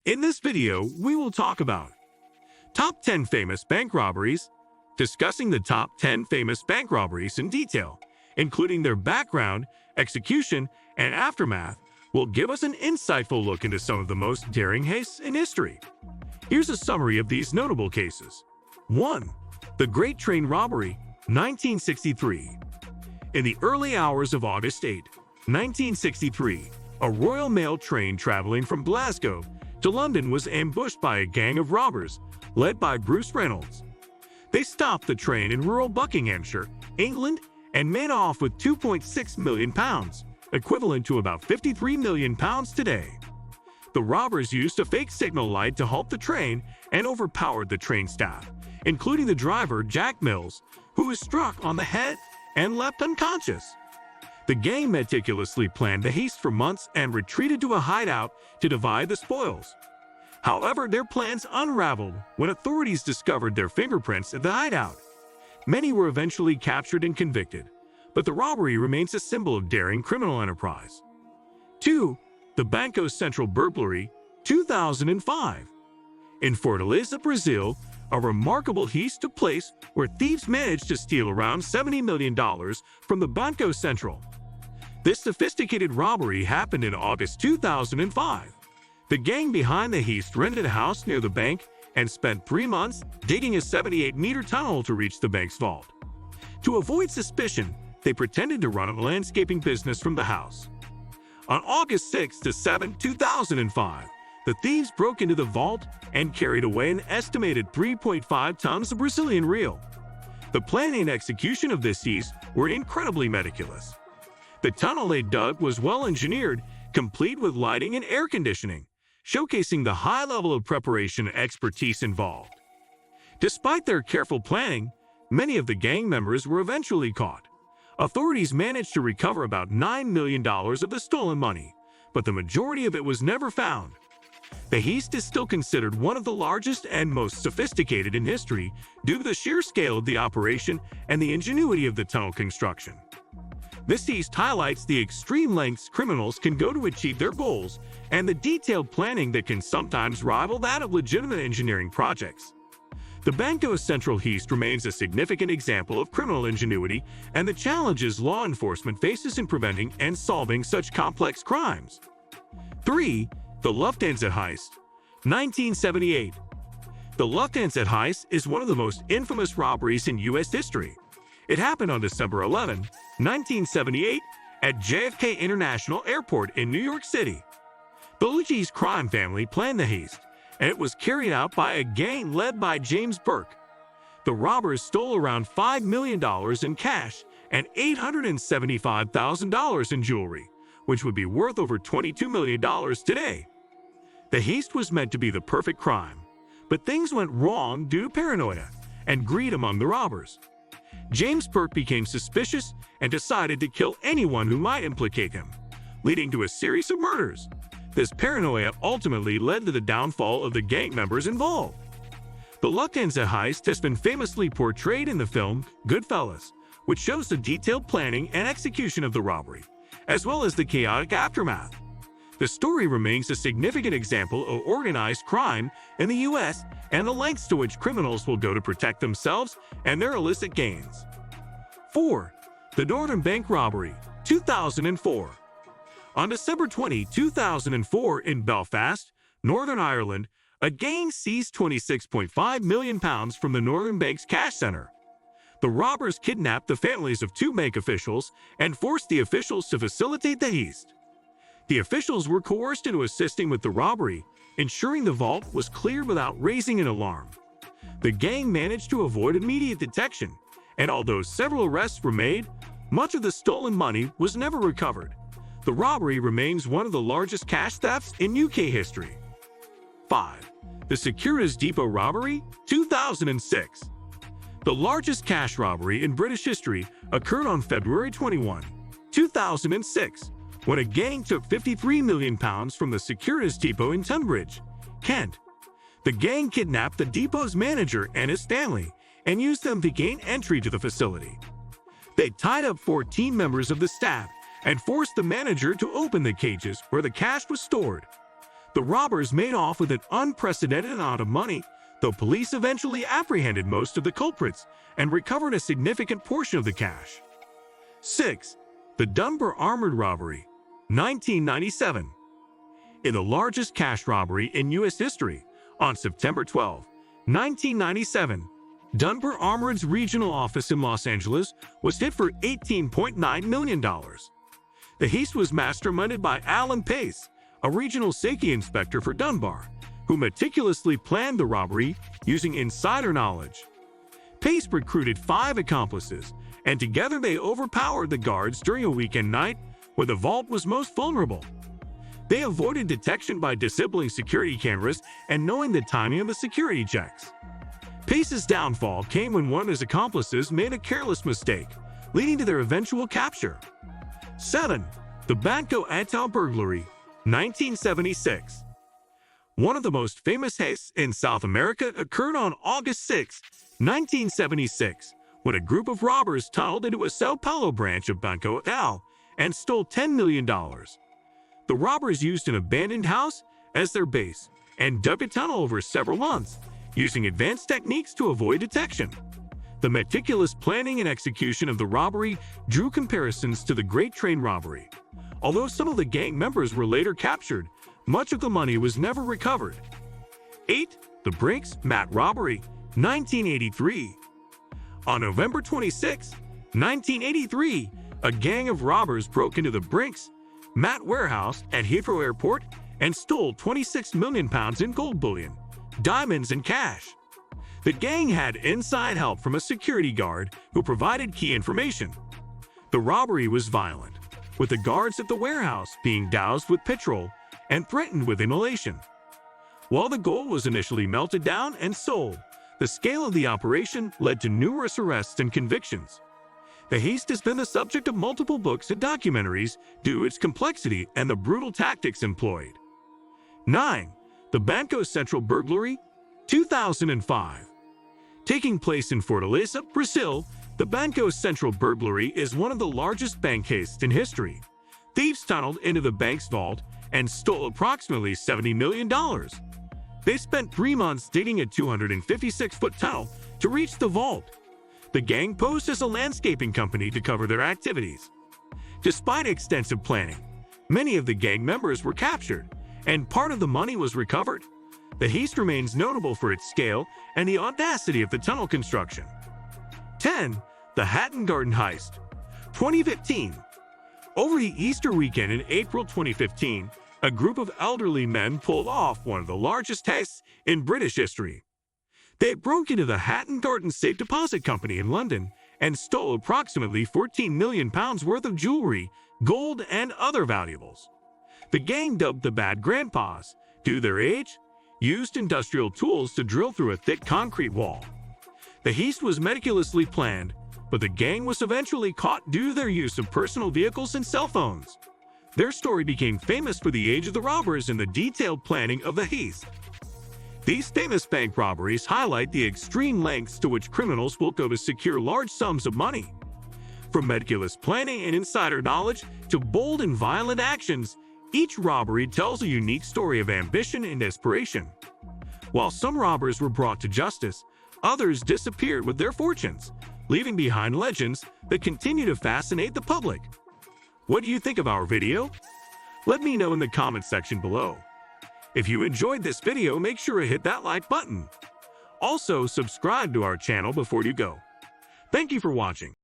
In this video, we will talk about Top 10 Famous Bank Robberies, discussing the top 10 famous bank robberies in detail, including their background, execution, and aftermath, will give us an insightful look into some of the most daring heists in history. Here's a summary of these notable cases. 1. The Great Train Robbery, 1963. In the early hours of August 8, 1963, a Royal Mail train traveling from Glasgow to London was ambushed by a gang of robbers led by Bruce Reynolds. They stopped the train in rural Buckinghamshire, England, and made off with £2.6 million, equivalent to about £53 million today. The robbers used a fake signal light to halt the train and overpowered the train staff, including the driver, Jack Mills, who was struck on the head and left unconscious. The gang meticulously planned the heist for months and retreated to a hideout to divide the spoils. However, their plans unraveled when authorities discovered their fingerprints at the hideout. Many were eventually captured and convicted, but the robbery remains a symbol of daring criminal enterprise. 2. The Banco Central Burglary, 2005. In Fortaleza, Brazil, a remarkable heist took place where thieves managed to steal around $70 million from the Banco Central. This sophisticated robbery happened in August 2005. The gang behind the heist rented a house near the bank and spent 3 months digging a 78-meter tunnel to reach the bank's vault. To avoid suspicion, they pretended to run a landscaping business from the house. On August 6 to 7, 2005, the thieves broke into the vault and carried away an estimated 3.5 tons of Brazilian real. The planning and execution of this heist were incredibly meticulous. The tunnel they dug was well engineered, complete with lighting and air conditioning, showcasing the high level of preparation and expertise involved. Despite their careful planning, many of the gang members were eventually caught. Authorities managed to recover about $9 million of the stolen money, but the majority of it was never found. The heist is still considered one of the largest and most sophisticated in history due to the sheer scale of the operation and the ingenuity of the tunnel construction. This heist highlights the extreme lengths criminals can go to achieve their goals and the detailed planning that can sometimes rival that of legitimate engineering projects. The Banco Central heist remains a significant example of criminal ingenuity and the challenges law enforcement faces in preventing and solving such complex crimes. 3. The Lufthansa Heist, 1978. The Lufthansa Heist is one of the most infamous robberies in U.S. history. It happened on December 11, 1978, at JFK International Airport in New York City. The Lucchese crime family planned the heist, and it was carried out by a gang led by James Burke. The robbers stole around $5 million in cash and $875,000 in jewelry, which would be worth over $22 million today. The heist was meant to be the perfect crime, but things went wrong due to paranoia and greed among the robbers. James Burke became suspicious and decided to kill anyone who might implicate him, leading to a series of murders. This paranoia ultimately led to the downfall of the gang members involved. The Lufthansa heist has been famously portrayed in the film Goodfellas, which shows the detailed planning and execution of the robbery, as well as the chaotic aftermath. The story remains a significant example of organized crime in the U.S. and the lengths to which criminals will go to protect themselves and their illicit gains. 4. The Northern Bank Robbery, 2004. On December 20, 2004, in Belfast, Northern Ireland, a gang seized £26.5 million from the Northern Bank's cash center. The robbers kidnapped the families of 2 bank officials and forced the officials to facilitate the heist. The officials were coerced into assisting with the robbery, ensuring the vault was cleared without raising an alarm. The gang managed to avoid immediate detection, and although several arrests were made, much of the stolen money was never recovered. The robbery remains one of the largest cash thefts in UK history. 5. The Securities Depot Robbery, 2006. The largest cash robbery in British history occurred on February 21, 2006, when a gang took £53 million from the Securities Depot in Tunbridge, Kent. The gang kidnapped the depot's manager and his family and used them to gain entry to the facility. They tied up 14 members of the staff and forced the manager to open the cages where the cash was stored. The robbers made off with an unprecedented amount of money, though police eventually apprehended most of the culprits and recovered a significant portion of the cash. 6. The Dunbar Armored Robbery, 1997. In the largest cash robbery in U.S. history, on September 12, 1997, Dunbar Armored's regional office in Los Angeles was hit for $18.9 million. The heist was masterminded by Alan Pace, a regional safety inspector for Dunbar, who meticulously planned the robbery using insider knowledge. Pace recruited 5 accomplices, and together they overpowered the guards during a weekend night when the vault was most vulnerable. They avoided detection by disabling security cameras and knowing the timing of the security checks. Pace's downfall came when one of his accomplices made a careless mistake, leading to their eventual capture. 7. The Banco Untold Burglary, 1976. One of the most famous heists in South America occurred on August 6, 1976, when a group of robbers tunneled into a Sao Paulo branch of Banco Untold and stole $10 million. The robbers used an abandoned house as their base and dug a tunnel over several months, using advanced techniques to avoid detection. The meticulous planning and execution of the robbery drew comparisons to the Great Train Robbery. Although some of the gang members were later captured, much of the money was never recovered. 8. The Brinks Mat Robbery, 1983. On November 26, 1983, a gang of robbers broke into the Brinks Mat warehouse at Heathrow Airport and stole 26 million pounds in gold bullion, diamonds, and cash. The gang had inside help from a security guard who provided key information. The robbery was violent, with the guards at the warehouse being doused with petrol and threatened with immolation. While the gold was initially melted down and sold, the scale of the operation led to numerous arrests and convictions. The heist has been the subject of multiple books and documentaries due to its complexity and the brutal tactics employed. 9. The Banco Central Burglary, 2005. Taking place in Fortaleza, Brazil, the Banco Central Burglary is one of the largest bank heists in history. Thieves tunneled into the bank's vault and stole approximately $70 million. They spent 3 months digging a 256-foot tunnel to reach the vault. The gang posed as a landscaping company to cover their activities. Despite extensive planning, many of the gang members were captured, and part of the money was recovered. The heist remains notable for its scale and the audacity of the tunnel construction. 10. The Hatton Garden Heist, 2015. Over the Easter weekend in April 2015, a group of elderly men pulled off one of the largest heists in British history. They broke into the Hatton Garden Safe Deposit Company in London and stole approximately £14 million worth of jewelry, gold, and other valuables. The gang, dubbed the Bad Grandpas due to their age, used industrial tools to drill through a thick concrete wall. The heist was meticulously planned, but the gang was eventually caught due to their use of personal vehicles and cell phones. Their story became famous for the age of the robbers and the detailed planning of the heist. These famous bank robberies highlight the extreme lengths to which criminals will go to secure large sums of money. From meticulous planning and insider knowledge to bold and violent actions, each robbery tells a unique story of ambition and desperation. While some robbers were brought to justice, others disappeared with their fortunes, leaving behind legends that continue to fascinate the public. What do you think of our video? Let me know in the comment section below. If you enjoyed this video, make sure to hit that like button. Also, subscribe to our channel before you go. Thank you for watching.